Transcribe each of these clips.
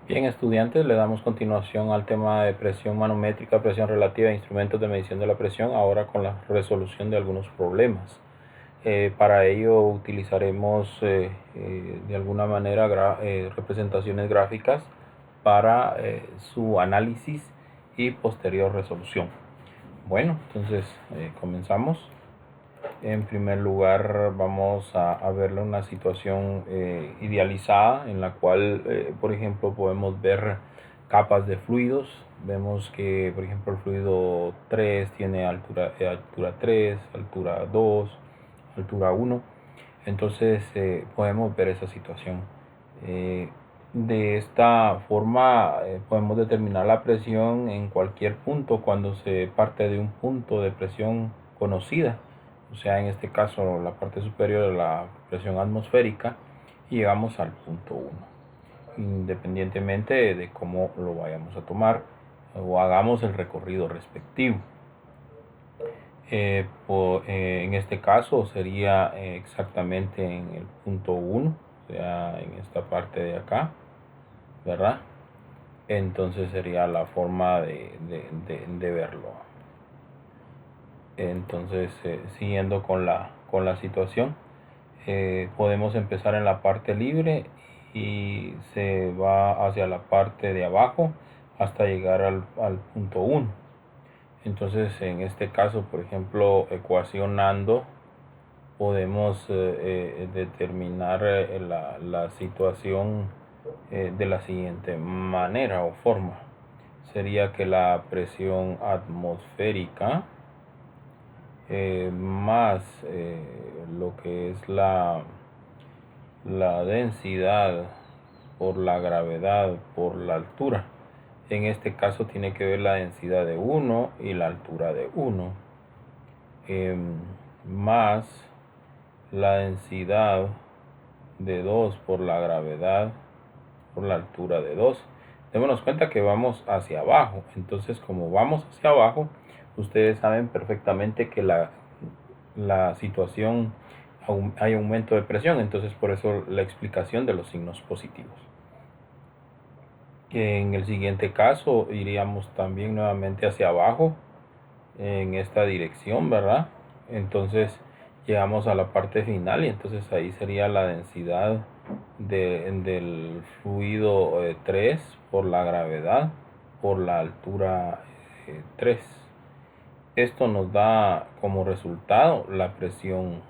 Bien, estudiantes, le damos continuación al tema de presión manométrica, presión relativa e instrumentos de medición de la presión, ahora con la resolución de algunos problemas. Para ello utilizaremos de alguna manera representaciones gráficas para su análisis y posterior resolución. Bueno, entonces comenzamos. En primer lugar vamos a verle una situación idealizada en la cual, por ejemplo, podemos ver capas de fluidos. Vemos que, por ejemplo, el fluido 3 tiene altura 3, altura 2, altura 1. Entonces podemos ver esa situación. De esta forma podemos determinar la presión en cualquier punto cuando se parte de un punto de presión conocida, o sea, en este caso la parte superior de la presión atmosférica, y llegamos al punto 1, independientemente de cómo lo vayamos a tomar o hagamos el recorrido respectivo. En este caso sería exactamente en el punto 1, o sea, en esta parte de acá, ¿verdad? Entonces sería la forma de verlo. Entonces, siguiendo con la situación, podemos empezar en la parte libre y se va hacia la parte de abajo hasta llegar al punto 1. Entonces, en este caso, por ejemplo, ecuacionando, podemos determinar la situación de la siguiente manera o forma. Sería que la presión atmosférica más lo que es la densidad por la gravedad por la altura. En este caso tiene que ver la densidad de 1 y la altura de 1, más la densidad de 2 por la gravedad por la altura de 2. Démonos cuenta que vamos hacia abajo. Entonces, como vamos hacia abajo, ustedes saben perfectamente que la situación hay aumento de presión. Entonces, por eso la explicación de los signos positivos. En el siguiente caso, iríamos también nuevamente hacia abajo en esta dirección, ¿verdad? Entonces llegamos a la parte final y entonces ahí sería la densidad del fluido 3 por la gravedad por la altura 3. Esto nos da como resultado la presión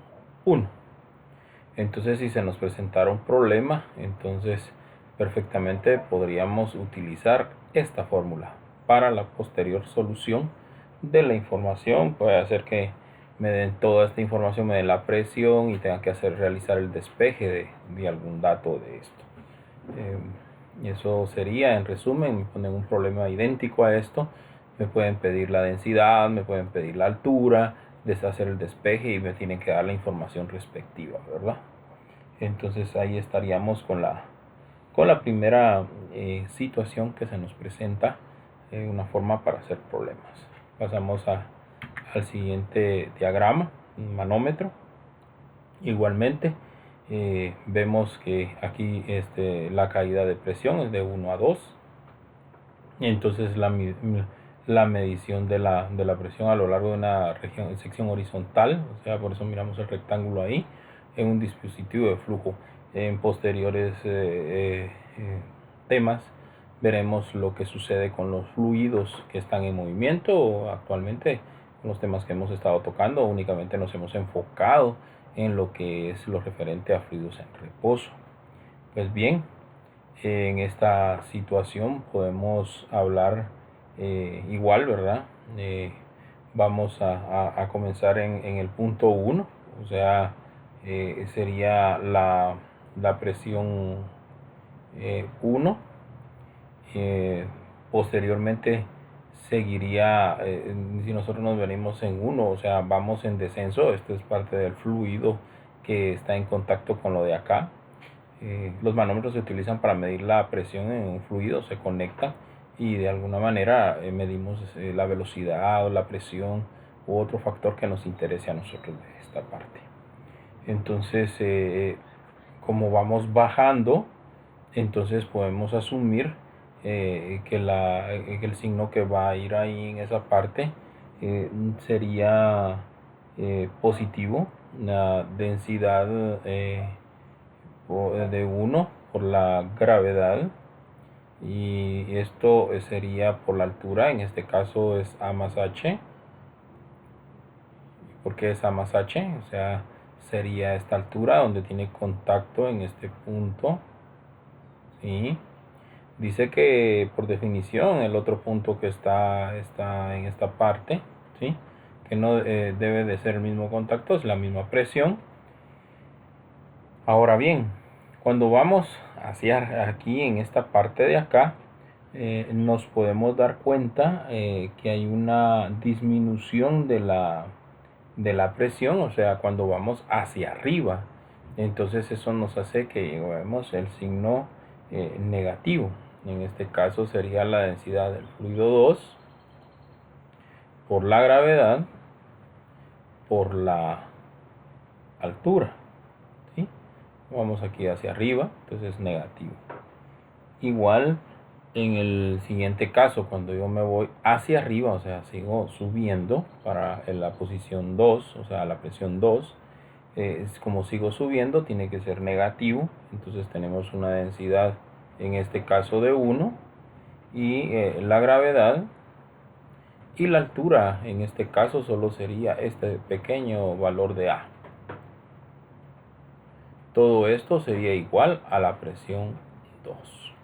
1. Entonces, si se nos presentara un problema, entonces perfectamente podríamos utilizar esta fórmula para la posterior solución de la información. Puede hacer que me den toda esta información, me den la presión y tenga que realizar el despeje de algún dato de esto. Y eso sería, en resumen, me ponen un problema idéntico a esto. Me pueden pedir la densidad, me pueden pedir la altura, deshacer el despeje y me tienen que dar la información respectiva, ¿verdad? Entonces ahí estaríamos con la primera situación que se nos presenta, una forma para hacer problemas. Pasamos al siguiente diagrama, un manómetro. Igualmente vemos que aquí la caída de presión es de 1 a 2. Entonces la medición de la presión a lo largo de una sección horizontal, o sea, por eso miramos el rectángulo ahí, en un dispositivo de flujo. En posteriores temas veremos lo que sucede con los fluidos que están en movimiento. Actualmente, con los temas que hemos estado tocando, únicamente nos hemos enfocado en lo que es lo referente a fluidos en reposo. Pues bien, en esta situación podemos hablar igual, ¿verdad? Vamos a comenzar en el punto 1, o sea, sería la presión 1. Posteriormente seguiría, si nosotros nos venimos en 1, o sea, vamos en descenso. Esto es parte del fluido que está en contacto con lo de acá. Los manómetros se utilizan para medir la presión en un fluido, se conectan y de alguna manera medimos la velocidad o la presión u otro factor que nos interese a nosotros de esta parte. Entonces, como vamos bajando, entonces podemos asumir que el signo que va a ir ahí en esa parte sería positivo, la densidad de 1 por la gravedad, y esto sería por la altura. En este caso es A más H. ¿Por qué es A más H? O sea, sería esta altura donde tiene contacto en este punto, ¿sí? Dice que por definición el otro punto que está en esta parte, ¿sí?, que no debe de ser el mismo contacto, es la misma presión. Ahora bien, cuando vamos hacia aquí en esta parte de acá, nos podemos dar cuenta que hay una disminución de la presión, o sea, cuando vamos hacia arriba. Entonces eso nos hace que llevemos el signo negativo. En este caso sería la densidad del fluido 2 por la gravedad por la altura, ¿sí? Vamos aquí hacia arriba, entonces negativo. Igual en el siguiente caso, cuando yo me voy hacia arriba, o sea, sigo subiendo para la posición 2, o sea, la presión 2, es como sigo subiendo, tiene que ser negativo. Entonces tenemos una densidad en este caso de 1, y la gravedad y la altura en este caso solo sería este pequeño valor de A. Todo esto sería igual a la presión 2.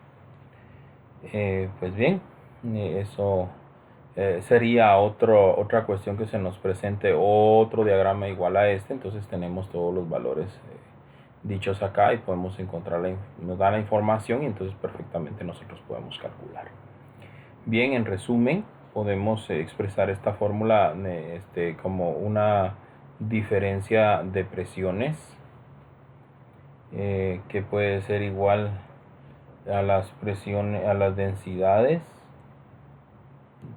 Pues bien, eso sería otra cuestión que se nos presente otro diagrama igual a este. Entonces tenemos todos los valores dichos acá y podemos encontrar, nos da la información, y entonces perfectamente nosotros podemos calcular. Bien, en resumen, podemos expresar esta fórmula como una diferencia de presiones que puede ser igual a las presiones, a las densidades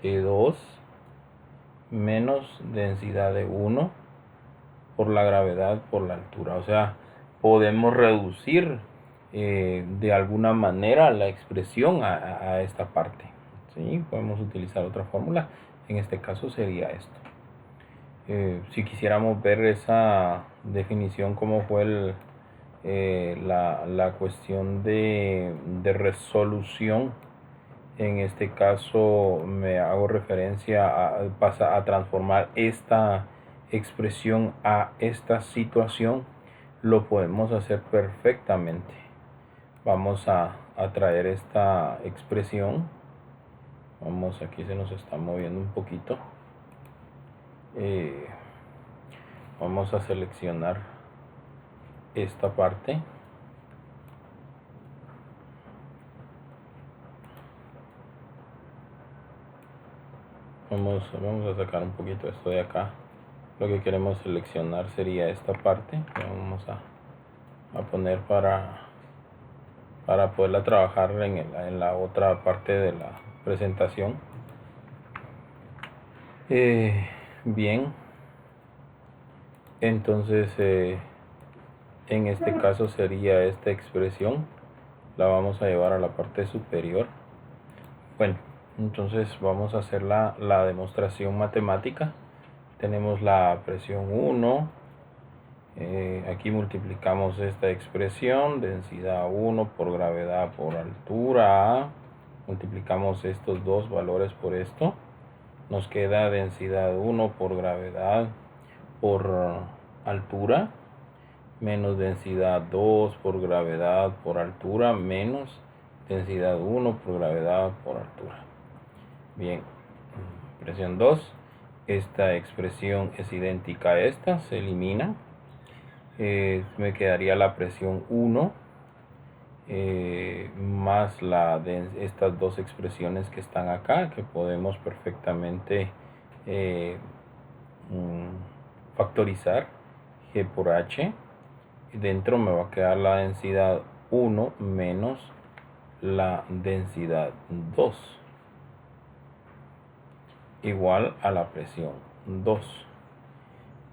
de 2 menos densidad de 1 por la gravedad por la altura. O sea, podemos reducir de alguna manera la expresión a esta parte, ¿sí? Podemos utilizar otra fórmula. En este caso sería esto. Si quisiéramos ver esa definición, cómo fue la cuestión de resolución, en este caso me hago referencia a transformar esta expresión a esta situación. Lo podemos hacer perfectamente. Vamos a traer esta expresión. Vamos, aquí se nos está moviendo un poquito. Vamos a seleccionar esta parte. Vamos a sacar un poquito esto de acá. Lo que queremos seleccionar sería esta parte. Vamos a poner para poderla trabajar en la otra parte de la presentación. Bien, entonces en este caso sería esta expresión, la vamos a llevar a la parte superior. Bueno, entonces vamos a hacer la demostración matemática. Tenemos la presión 1, aquí multiplicamos esta expresión, densidad 1 por gravedad por altura, multiplicamos estos dos valores por esto, nos queda densidad 1 por gravedad por altura, menos densidad 2 por gravedad por altura, menos densidad 1 por gravedad por altura. Bien, presión 2, esta expresión es idéntica a esta, se elimina. Me quedaría la presión 1 más estas dos expresiones que están acá, que podemos perfectamente factorizar. G por H, y dentro me va a quedar la densidad 1 menos la densidad 2 igual a la presión 2.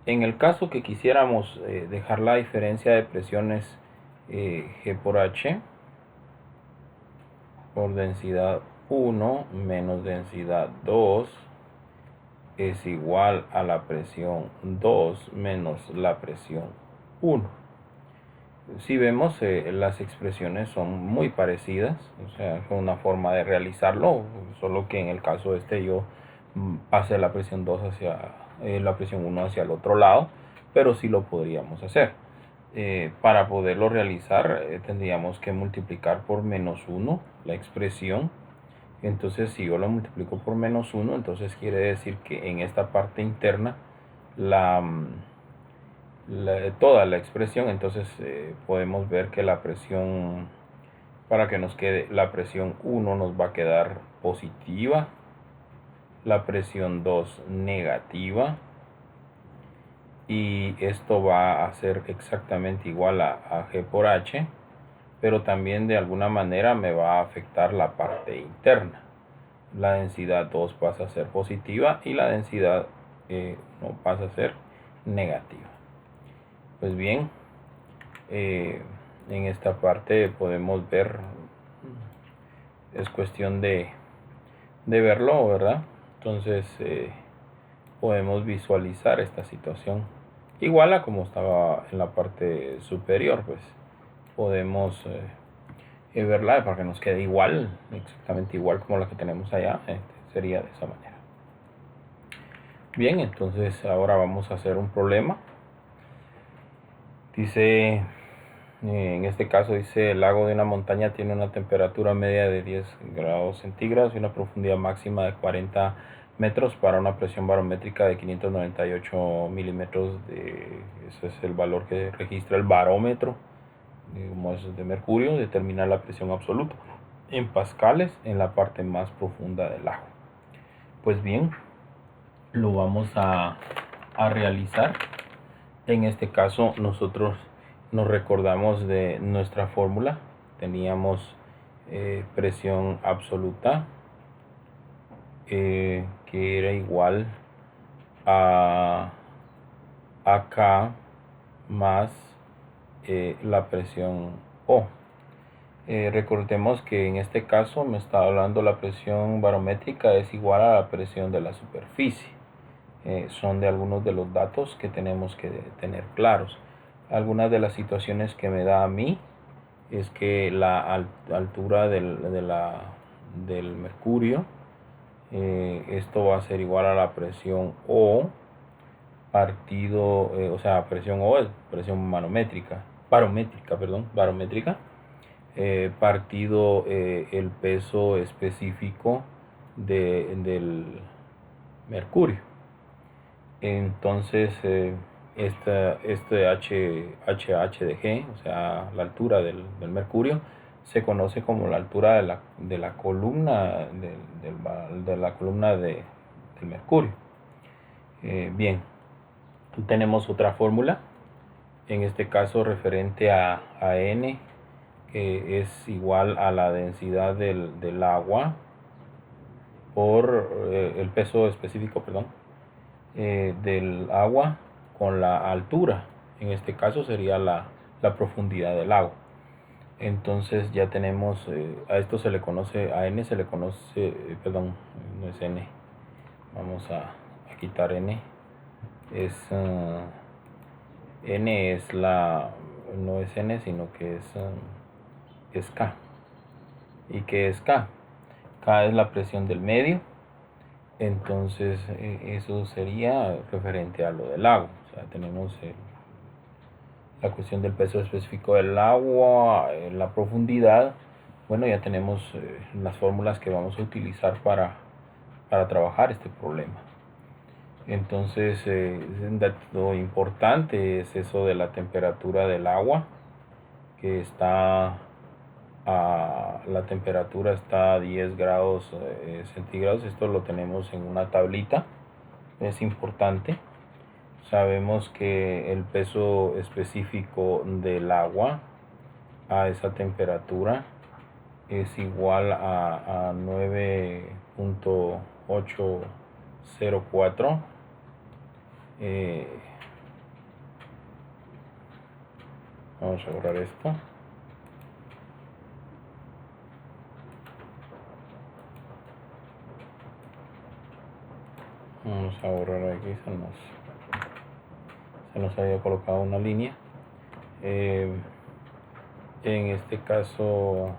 En el caso que quisiéramos dejar la diferencia de presiones G por H, por densidad 1 menos densidad 2 es igual a la presión 2 menos la presión 1. Si vemos, las expresiones son muy parecidas, o sea, es una forma de realizarlo, solo que en el caso yo pase la presión 2 hacia la presión 1 hacia el otro lado, pero sí lo podríamos hacer. Para poderlo realizar, tendríamos que multiplicar por menos 1 la expresión. Entonces, si yo lo multiplico por menos 1, entonces quiere decir que en esta parte interna toda la expresión, entonces podemos ver que la presión, para que nos quede la presión 1 nos va a quedar positiva, la presión 2 negativa, y esto va a ser exactamente igual a G por H, pero también de alguna manera me va a afectar la parte interna. La densidad 2 pasa a ser positiva y la densidad 1 pasa a ser negativa. Pues bien, en esta parte podemos ver, es cuestión de verlo, ¿verdad? Entonces podemos visualizar esta situación igual a como estaba en la parte superior, pues podemos verla para que nos quede igual, exactamente igual como la que tenemos allá. Sería de esa manera. Bien, entonces ahora vamos a hacer un problema. Dice, en este caso dice, el lago de una montaña tiene una temperatura media de 10 grados centígrados y una profundidad máxima de 40 metros para una presión barométrica de 598 milímetros. Ese es el valor que registra el barómetro, como es de mercurio. Determinar la presión absoluta en pascales en la parte más profunda del lago. Pues bien, lo vamos a realizar. En este caso nosotros nos recordamos de nuestra fórmula. Teníamos presión absoluta que era igual a K más la presión O. Recordemos que en este caso me está hablando la presión barométrica es igual a la presión de la superficie. Son de algunos de los datos que tenemos que tener claros. Algunas de las situaciones que me da a mí es que la altura del mercurio, esto va a ser igual a la presión O partido, o sea, presión O es presión barométrica, partido el peso específico del mercurio. Entonces este HH de G, o sea, la altura del mercurio, se conoce como la altura de la columna de la columna del mercurio. Bien, tenemos otra fórmula, en este caso referente a N, que es igual a la densidad del agua por el peso específico, perdón, del agua con la altura. En este caso sería la profundidad del lago. Entonces ya tenemos, a esto se le conoce, a N se le conoce, perdón, no es N, vamos a quitar N, es N es no es N, sino que es K. ¿Y qué es K? K es la presión del medio. Entonces eso sería referente a lo del agua. O sea, tenemos la cuestión del peso específico del agua, la profundidad. Bueno, ya tenemos las fórmulas que vamos a utilizar para trabajar este problema. Entonces un dato importante es eso de la temperatura del agua, que está la temperatura está a 10 grados centígrados. Esto lo tenemos en una tablita, es importante. Sabemos que el peso específico del agua a esa temperatura es igual a 9.804. Vamos a borrar esto. Vamos a borrar aquí, se nos había colocado una línea. En este caso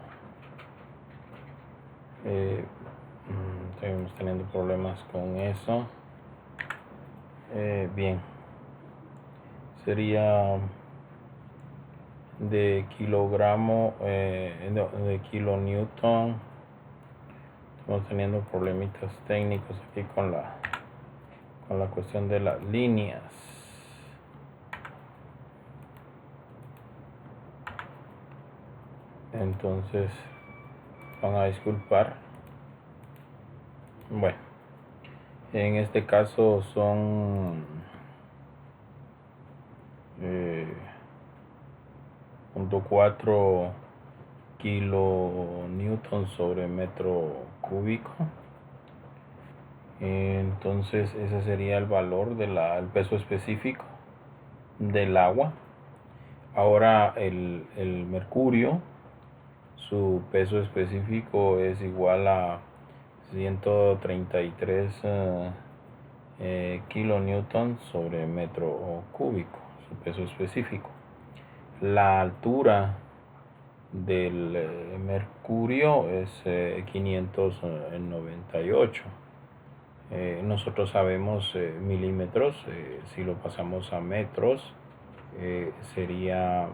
estamos teniendo problemas con eso. Bien, sería de kilogramo, de kilonewton. Estamos teniendo problemitas técnicos aquí con la cuestión de las líneas. Entonces van a disculpar. Bueno, en este caso son 0.4 kilonewton sobre metro cúbico. Entonces ese sería el valor del peso específico del agua. Ahora el mercurio, su peso específico es igual a 133 kilonewton sobre metro cúbico, su peso específico. La altura del mercurio es 598. Nosotros sabemos milímetros, si lo pasamos a metros sería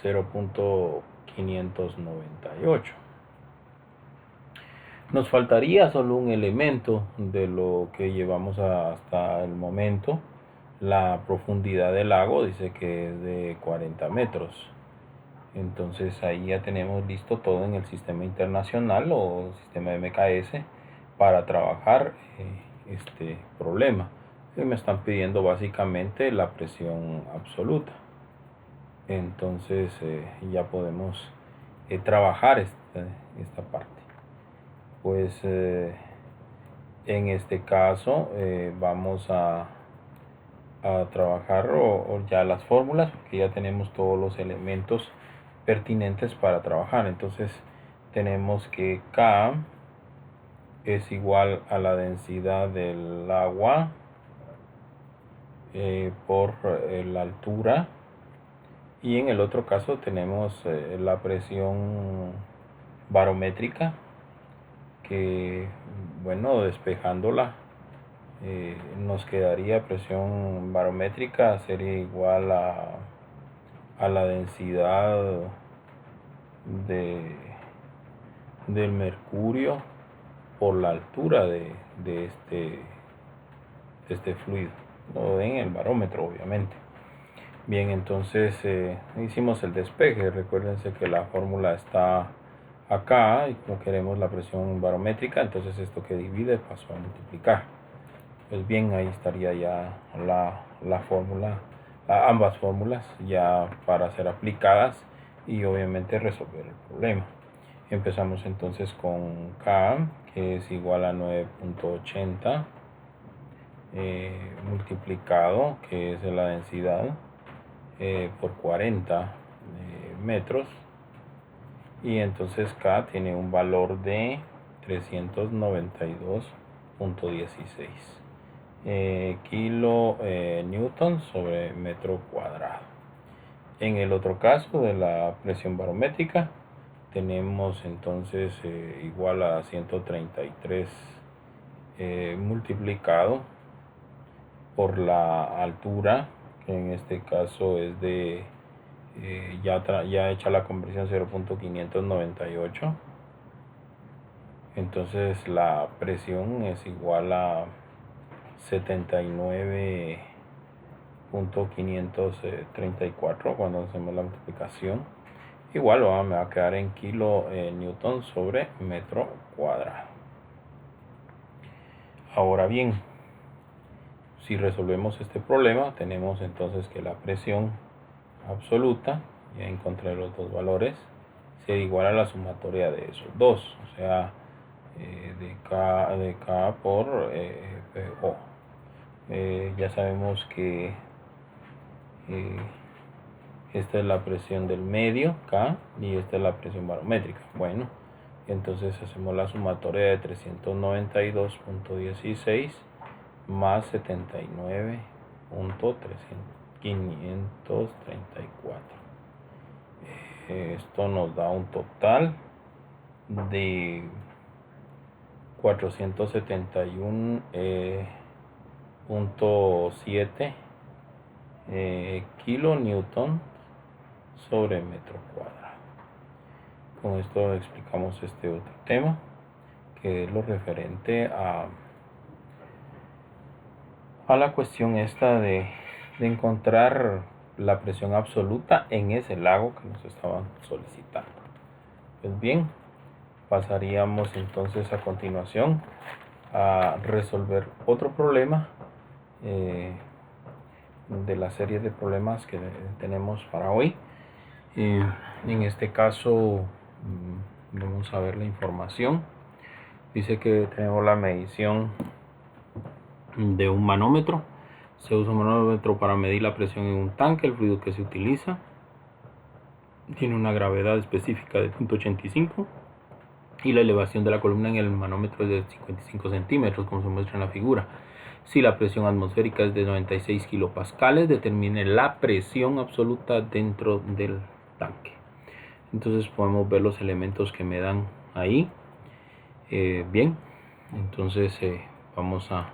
0.598. Nos faltaría solo un elemento de lo que llevamos hasta el momento. La profundidad del lago dice que es de 40 metros. Entonces ahí ya tenemos listo todo en el sistema internacional o sistema de MKS para trabajar este problema. Y me están pidiendo básicamente la presión absoluta. Entonces ya podemos trabajar esta parte. Pues en este caso vamos a trabajar o ya las fórmulas, porque ya tenemos todos los elementos pertinentes para trabajar. Entonces tenemos que K es igual a la densidad del agua por la altura, y en el otro caso tenemos la presión barométrica, que bueno, despejándola nos quedaría presión barométrica sería igual a la densidad del mercurio por la altura de este fluido, o en el barómetro obviamente. Bien, entonces hicimos el despeje. Recuérdense que la fórmula está acá y como queremos la presión barométrica, entonces esto que divide pasó a multiplicar. Pues bien, ahí estaría ya la fórmula, ambas fórmulas ya para ser aplicadas y obviamente resolver el problema. Empezamos entonces con K, que es igual a 9.80 multiplicado, que es la densidad, por 40 metros, y entonces K tiene un valor de 392.16 kilo newton sobre metro cuadrado. En el otro caso de la presión barométrica tenemos entonces igual a 133 multiplicado por la altura, que en este caso es de ya hecha la conversión 0.598. entonces la presión es igual a 79.534 cuando hacemos la multiplicación. Igual me va a quedar en kilo newton sobre metro cuadrado. Ahora bien, si resolvemos este problema, tenemos entonces que la presión absoluta, ya encontré los dos valores, será igual a la sumatoria de esos dos, o sea, de K por PO. Ya sabemos que esta es la presión del medio, K, y esta es la presión barométrica. Bueno, entonces hacemos la sumatoria de 392.16 más 79.534. Esto nos da un total de 471.7 kilonewton sobre metro cuadrado. Con esto explicamos este otro tema, que es lo referente a la cuestión esta de encontrar la presión absoluta en ese lago que nos estaban solicitando. Pues bien, pasaríamos entonces a continuación a resolver otro problema de la serie de problemas que tenemos para hoy. En este caso vamos a ver la información. Dice que tenemos la medición de un manómetro. Se usa un manómetro para medir la presión en un tanque. El fluido que se utiliza tiene una gravedad específica de 0.85 y la elevación de la columna en el manómetro es de 55 centímetros, como se muestra en la figura. Si la presión atmosférica es de 96 kilopascales, determine la presión absoluta dentro del tanque. Entonces podemos ver los elementos que me dan ahí. Bien, entonces vamos a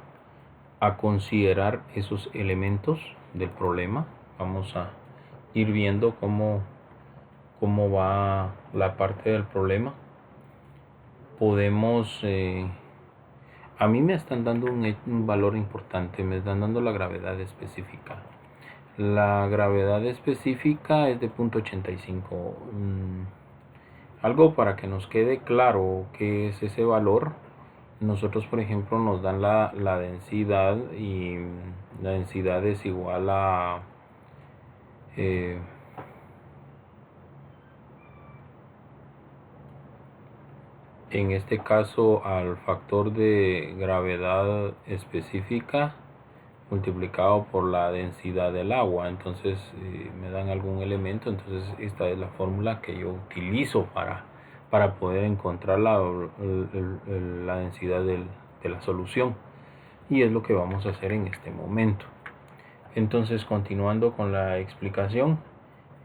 considerar esos elementos del problema. Vamos a ir viendo cómo va la parte del problema. Podemos, a mí me están dando un valor importante, me están dando la gravedad específica. La gravedad específica es de 0.85. Algo para que nos quede claro qué es ese valor. Nosotros, por ejemplo, nos dan la densidad, y la densidad es igual a en este caso al factor de gravedad específica multiplicado por la densidad del agua. Entonces me dan algún elemento, entonces esta es la fórmula que yo utilizo para poder encontrar la densidad de la solución, y es lo que vamos a hacer en este momento. Entonces, continuando con la explicación,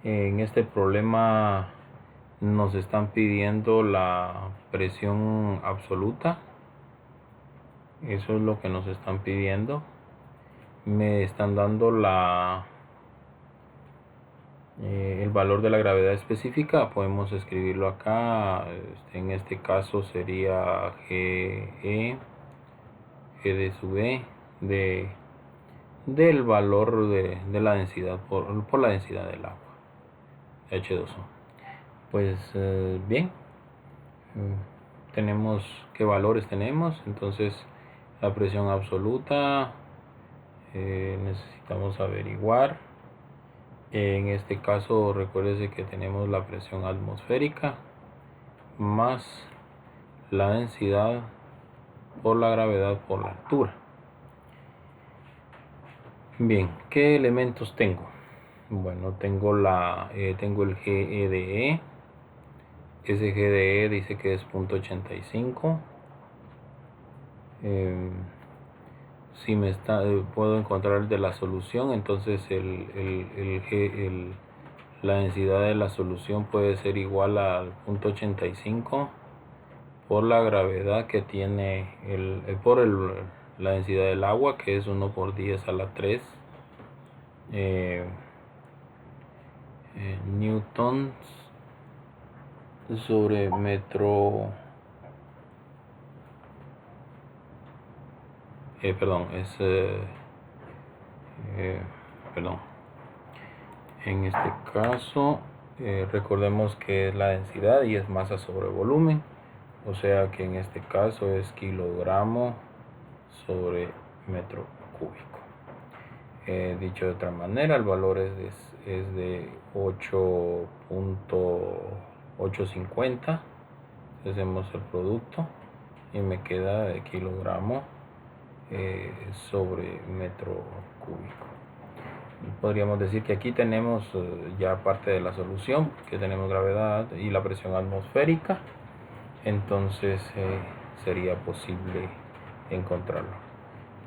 en este problema nos están pidiendo la presión absoluta. Eso es lo que nos están pidiendo. Me están dando el valor de la gravedad específica. Podemos escribirlo acá. En este caso sería G de sub E del valor de la densidad por la densidad del agua, H2O. Pues bien, tenemos qué valores tenemos. Entonces la presión absoluta necesitamos averiguar. En este caso recuérdese que tenemos la presión atmosférica más la densidad por la gravedad por la altura. Bien, ¿qué elementos tengo? Bueno, tengo tengo el GEDE. Ese GDE dice que es 0.85. Si puedo encontrar el de la solución, entonces la densidad de la solución puede ser igual al 0.85 por la gravedad que tiene la densidad del agua, que es 1 por 10 a la 3 newtons sobre metro. En este caso recordemos que es la densidad y es masa sobre volumen, o sea que en este caso es kilogramo sobre metro cúbico. Dicho de otra manera, el valor es de 8.850. hacemos el producto y me queda de kilogramo sobre metro cúbico. Podríamos decir que aquí tenemos ya parte de la solución, que tenemos gravedad y la presión atmosférica. Entonces sería posible encontrarlo.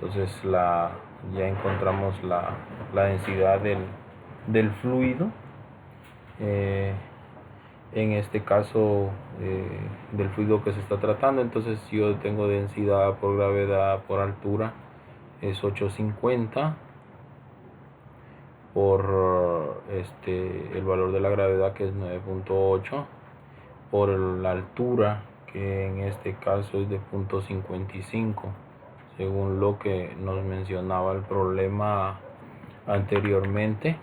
Entonces ya encontramos la densidad del fluido. En este caso del fluido que se está tratando. Entonces yo tengo densidad por gravedad por altura es 850 por el valor de la gravedad, que es 9.8, por la altura, que en este caso es de 0.55, según lo que nos mencionaba el problema anteriormente,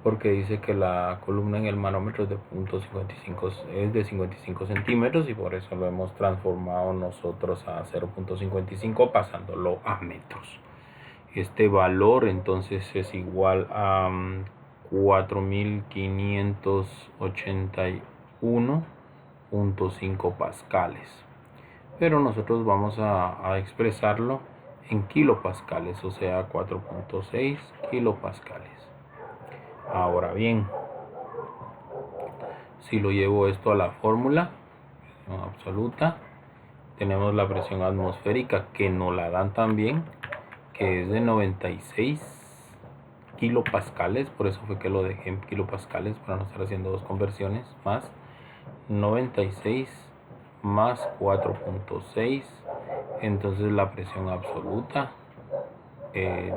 porque dice que la columna en el manómetro es de 0.55, es de 55 centímetros, y por eso lo hemos transformado nosotros a 0.55 pasándolo a metros. Este valor entonces es igual a 4581.5 pascales, pero nosotros vamos a expresarlo en kilopascales, o sea 4.6 kilopascales. Ahora bien, si lo llevo esto a la fórmula absoluta, tenemos la presión atmosférica, que nos la dan también, que es de 96 kilopascales. Por eso fue que lo dejé en kilopascales, para no estar haciendo dos conversiones, más 96 más 4.6. entonces la presión absoluta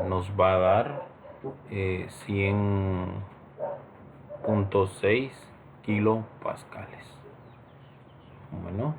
nos va a dar 100.6 kilopascales. Bueno,